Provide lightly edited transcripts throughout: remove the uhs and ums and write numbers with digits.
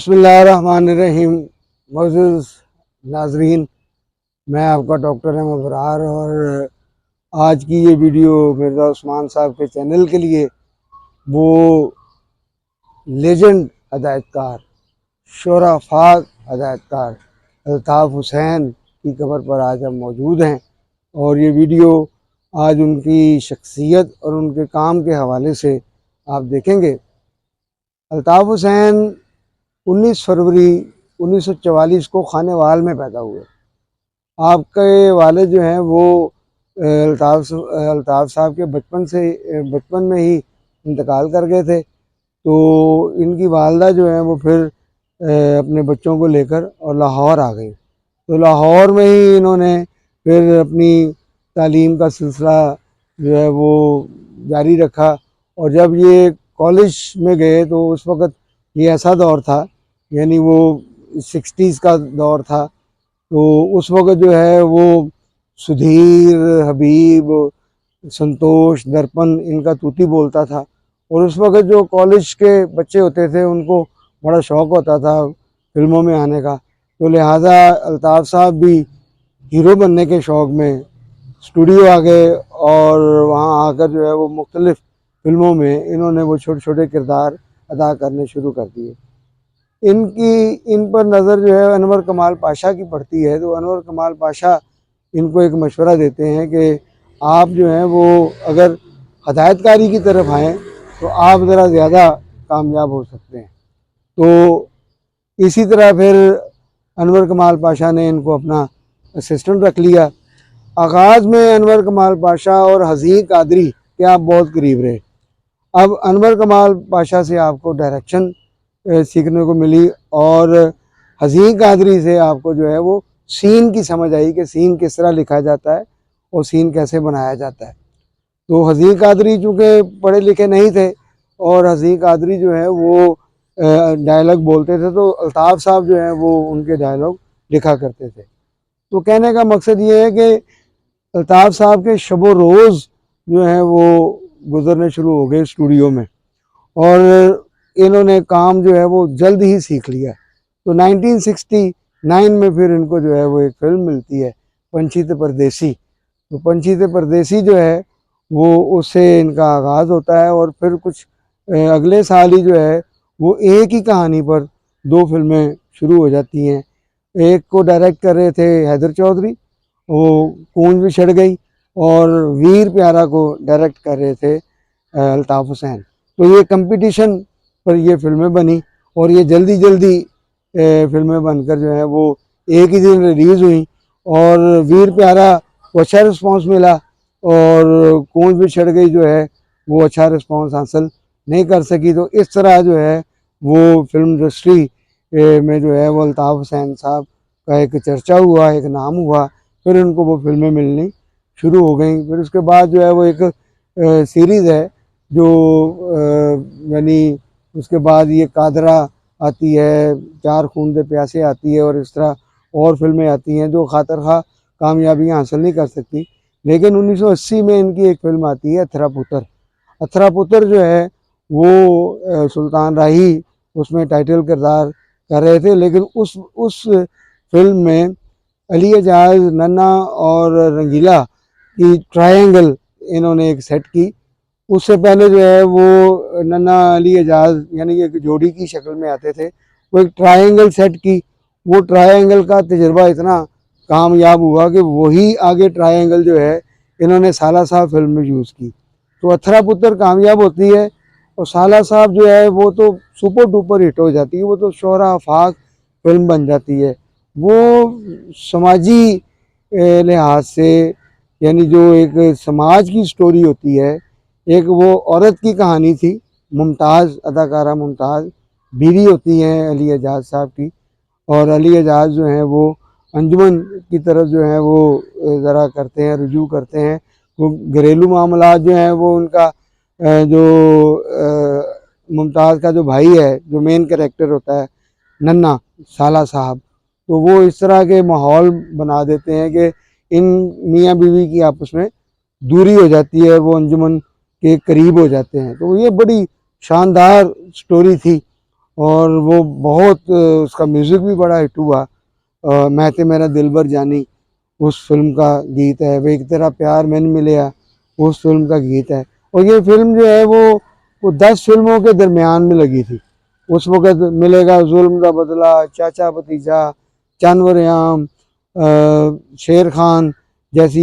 बिस्मिल्लाहिर्रहमानिर्रहीम। मोअज़्ज़ज़ नाज़रीन, मैं आपका डॉक्टर अहमद अबरार और आज की ये वीडियो मिर्ज़ा उस्मान साहब के चैनल के लिए वो लेजेंड हदायतकार, शोराफाक हदायतकार अल्ताफ़ हुसैन की कब्र पर आज हम मौजूद हैं और ये वीडियो आज उनकी शख्सियत और उनके काम के हवाले से आप देखेंगे। अल्ताफ़ हुसैन 19 फरवरी 1944 को खानेवाल में पैदा हुए। आपके वालिद जो हैं वो अल्ताफ़ साहब के बचपन में ही इंतकाल कर गए थे। तो इनकी वालदा जो है वो फिर अपने बच्चों को लेकर और लाहौर आ गई। तो लाहौर में ही इन्होंने फिर अपनी तालीम का सिलसिला जो है वो जारी रखा और जब ये कॉलेज में गए तो उस वक़्त ये ऐसा दौर था, यानी वो 60s का दौर था। तो उस वक़्त जो है वो सुधीर, हबीब, संतोष, दर्पण इनका तूती बोलता था और उस वक़्त जो कॉलेज के बच्चे होते थे उनको बड़ा शौक़ होता था फिल्मों में आने का। तो लिहाजा अल्ताफ़ साहब भी हीरो बनने के शौक़ में स्टूडियो आ गए और वहाँ आकर जो है वो मुख्तलिफ़ फिल्मों में इन्होंने वो छोटे छोटे किरदार अदा करने शुरू कर दिए। इन पर नज़र जो है अनवर कमाल पाशा की पड़ती है। तो अनवर कमाल पाशा इनको एक मशवरा देते हैं कि आप जो हैं वो अगर हदायतकारी की तरफ आएँ तो आप ज़रा ज़्यादा कामयाब हो सकते हैं। तो इसी तरह फिर अनवर कमाल पाशा ने इनको अपना असिस्टेंट रख लिया। आगाज़ में अनवर कमाल पाशा और हज़ीर कादरी के आप बहुत करीब रहे। अब अनवर कमाल पाशा से आपको डायरेक्शन सीखने को मिली और हज़ीर कादरी से आपको जो है वो सीन की समझ आई कि सीन किस तरह लिखा जाता है और सीन कैसे बनाया जाता है। तो हज़ीर कादरी चूँकि पढ़े लिखे नहीं थे और हज़ीर कादरी जो है वो डायलॉग बोलते थे, तो अल्ताफ़ साहब जो हैं वो उनके डायलॉग लिखा करते थे। तो कहने का मकसद ये है कि अल्ताफ़ साहब के शब रोज़ जो हैं वो गुज़रने शुरू हो गए स्टूडियो में और इन्होंने काम जो है वो जल्द ही सीख लिया। तो 1969 में फिर इनको जो है वो एक फ़िल्म मिलती है, पंछी ते परदेसी। तो पंछी ते परदेसी जो है वो उससे इनका आगाज़ होता है और फिर कुछ अगले साल ही जो है वो एक ही कहानी पर 2 फिल्में शुरू हो जाती हैं। एक को डायरेक्ट कर रहे थे हैदर चौधरी, वो कूंज बिछड़ गई, और वीर प्यारा को डायरेक्ट कर रहे थे अल्ताफ़ हुसैन। तो ये कंपटीशन पर ये फिल्में बनी और ये जल्दी जल्दी फिल्में बनकर जो है वो एक ही दिन रिलीज़ हुई और वीर प्यारा को अच्छा रिस्पॉन्स मिला और कूंज बिछड़ गई जो है वो अच्छा रिस्पॉन्स हासिल नहीं कर सकी। तो इस तरह जो है वो फिल्म इंडस्ट्री में जो है वो अल्ताफ़ हुसैन साहब का एक चर्चा हुआ, एक नाम हुआ। फिर उनको वो फिल्में मिलनी शुरू हो गई। फिर उसके बाद जो है वो एक सीरीज़ है जो यानी उसके बाद ये कादरा आती है, चार खून दे प्यासे आती है और इस तरह और फिल्में आती हैं जो खातर खा कामयाबियाँ हासिल नहीं कर सकती। लेकिन 1980 में इनकी एक फ़िल्म आती है अथरा पुत्र। अथरा पुत्र जो है वो सुल्तान राही उसमें टाइटल किरदार कर रहे थे। लेकिन उस फिल्म में अली एजाज, नन्ना और रंगीला की ट्रायंगल इन्होंने एक सेट की। उससे पहले जो है वो नन्ना अली एजाज यानी एक जोड़ी की शक्ल में आते थे, वो एक ट्रायंगल सेट की। वो ट्रायंगल का तजुर्बा इतना कामयाब हुआ कि वही आगे ट्रायंगल जो है इन्होंने साला साहब फिल्म में यूज़ की। तो अथरा पुत्र कामयाब होती है और साला साहब जो है वो तो सुपर डुपर हिट हो जाती है, वो तो शोहरा आफाक फिल्म बन जाती है। वो समाजी लिहाज से यानी जो एक समाज की स्टोरी होती है, एक वो औरत की कहानी थी। मुमताज़, अदाकारा मुमताज़ बीवी होती हैं अली एजाज साहब की और अली एजाज जो हैं वो अंजुमन की तरफ जो है वो ज़रा करते हैं, रुजू करते हैं। वो घरेलू मामलात जो हैं वो उनका जो मुमताज़ का जो भाई है, जो मेन कैरेक्टर होता है नन्ना, साला साहब, तो वो इस तरह के माहौल बना देते हैं कि इन मियाँ बीवी की आपस में दूरी हो जाती है और वो अंजुमन के करीब हो जाते हैं। तो ये बड़ी शानदार स्टोरी थी और वो बहुत उसका म्यूज़िक भी बड़ा हिट हुआ। मैं ते मेरा दिलबर जानी उस फिल्म का गीत है, वेख तेरा प्यार मैन मिलिया उस फिल्म का गीत है। और ये फिल्म जो है वो 10 फिल्मों के दरमियान में लगी थी। उस वक़्त मिलेगा जुल्म दा बदला, चाचा भतीजा, जानवर-ए-आम, शेर खान जैसी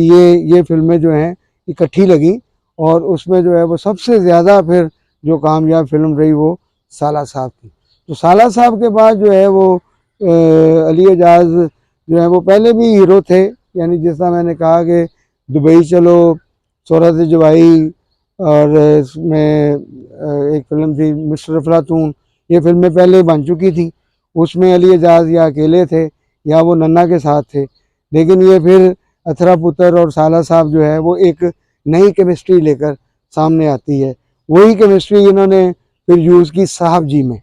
ये फिल्में जो हैं इकट्ठी लगी और उसमें जो है वो सबसे ज़्यादा फिर जो कामयाब फिल्म रही वो साला साहब थी। तो साला साहब के बाद जो है वो अली एजाज जो है वो पहले भी हीरो थे, यानी जैसा मैंने कहा कि दुबई चलो, शोहरत जवाई और इसमें एक फिल्म थी मिस्टर अफलातून, ये फिल्में पहले बन चुकी थी। उसमें अली एजाज या अकेले थे या वो नन्ना के साथ थे, लेकिन ये फिर अथरा पुत्र और साला साहब जो है वो एक नई केमिस्ट्री लेकर सामने आती है। वही केमिस्ट्री इन्होंने फिर यूज़ की साहब जी में।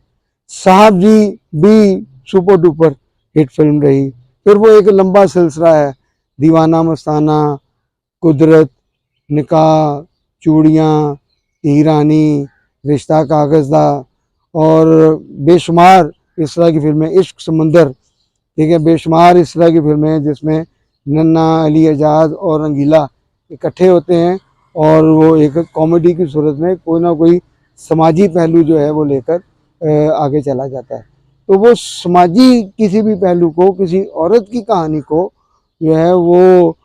साहब जी भी सुपर डुपर हिट फिल्म रही। फिर वो एक लंबा सिलसिला है, दीवाना मस्ताना, कुदरत, निकाह, चूड़ियाँ, हीरानी, रिश्ता कागज़दा और बेशुमार इस तरह की फिल्में, इश्क समंदर, ठीक है, बेशुमार इस तरह की फिल्में हैं जिसमें नन्ना, अली एजाज और रंगीला इकट्ठे होते हैं और वो एक कॉमेडी की सूरत में कोई ना कोई समाजी पहलू जो है वो लेकर आगे चला जाता है। तो वो समाजी किसी भी पहलू को, किसी औरत की कहानी को जो है वो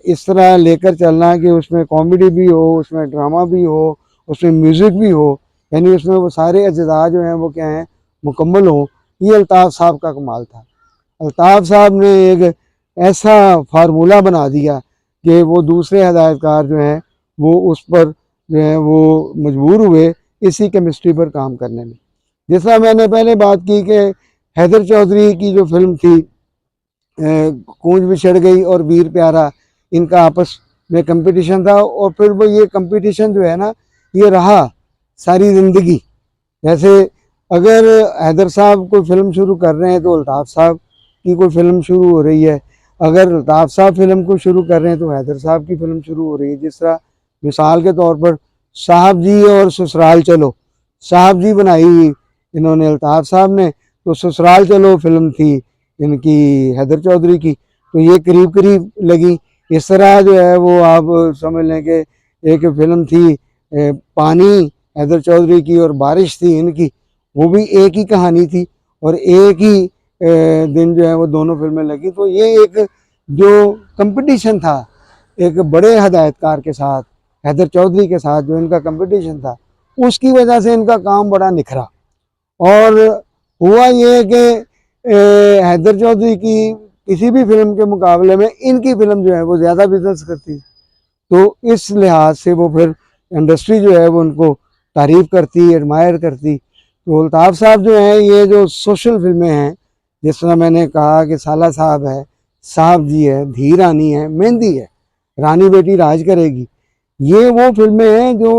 इस तरह लेकर चलना कि उसमें कॉमेडी भी हो, उसमें ड्रामा भी हो, उसमें म्यूज़िक भी हो, यानी उसमें वो सारे अज़्ज़ा जो हैं वो क्या हैं, मुकम्मल हों। ये अल्ताफ़ साहब का कमाल था। अल्ताफ़ साहब ने एक ऐसा फार्मूला बना दिया कि वो दूसरे हदायतकार जो हैं वो उस पर जो है वो मजबूर हुए इसी केमिस्ट्री पर काम करने में। जैसा मैंने पहले बात की कि हैदर चौधरी की जो फिल्म थी कूंज बिछड़ गई और वीर प्यारा, इनका आपस में कंपटीशन था और फिर वो ये कंपटीशन जो है ना ये रहा सारी ज़िंदगी। जैसे अगर हैदर साहब कोई फ़िल्म शुरू कर रहे हैं तो अल्ताफ़ साहब की कोई फ़िल्म शुरू हो रही है, अगर अल्ताफ़ साहब फ़िल्म को शुरू कर रहे हैं तो हैदर साहब की फ़िल्म शुरू हो रही है। जिस तरह मिसाल के तौर पर साहब जी और ससुराल चलो, साहब जी बनाई इन्होंने अल्ताफ़ साहब ने, तो ससुराल चलो फ़िल्म थी इनकी हैदर चौधरी की, तो ये करीब करीब लगी। इस तरह जो है वो आप समझ लें कि एक फ़िल्म थी पानी हैदर चौधरी की और बारिश थी इनकी, वो भी एक ही कहानी थी और एक ही दिन जो है वो दोनों फिल्में लगी। तो ये एक जो कंपटीशन था एक बड़े हदायतकार के साथ, हैदर चौधरी के साथ जो इनका कंपटीशन था, उसकी वजह से इनका काम बड़ा निखरा। और हुआ ये कि हैदर चौधरी की किसी भी फिल्म के मुकाबले में इनकी फिल्म जो है वो ज़्यादा बिजनेस करती, तो इस लिहाज से वो फिर इंडस्ट्री जो है वो उनको तारीफ़ करती, एडमायर करती। तो अल्ताफ़ साहब जो हैं ये जो सोशल फिल्में हैं, जिस तरह मैंने कहा कि साला साहब है, साहब जी है, धी रानी है, मेहंदी है, रानी बेटी राज करेगी, ये वो फिल्में हैं जो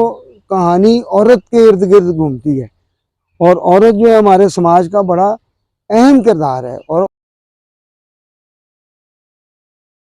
कहानी औरत के इर्द गिर्द घूमती है और औरत जो है हमारे समाज का बड़ा अहम किरदार है। और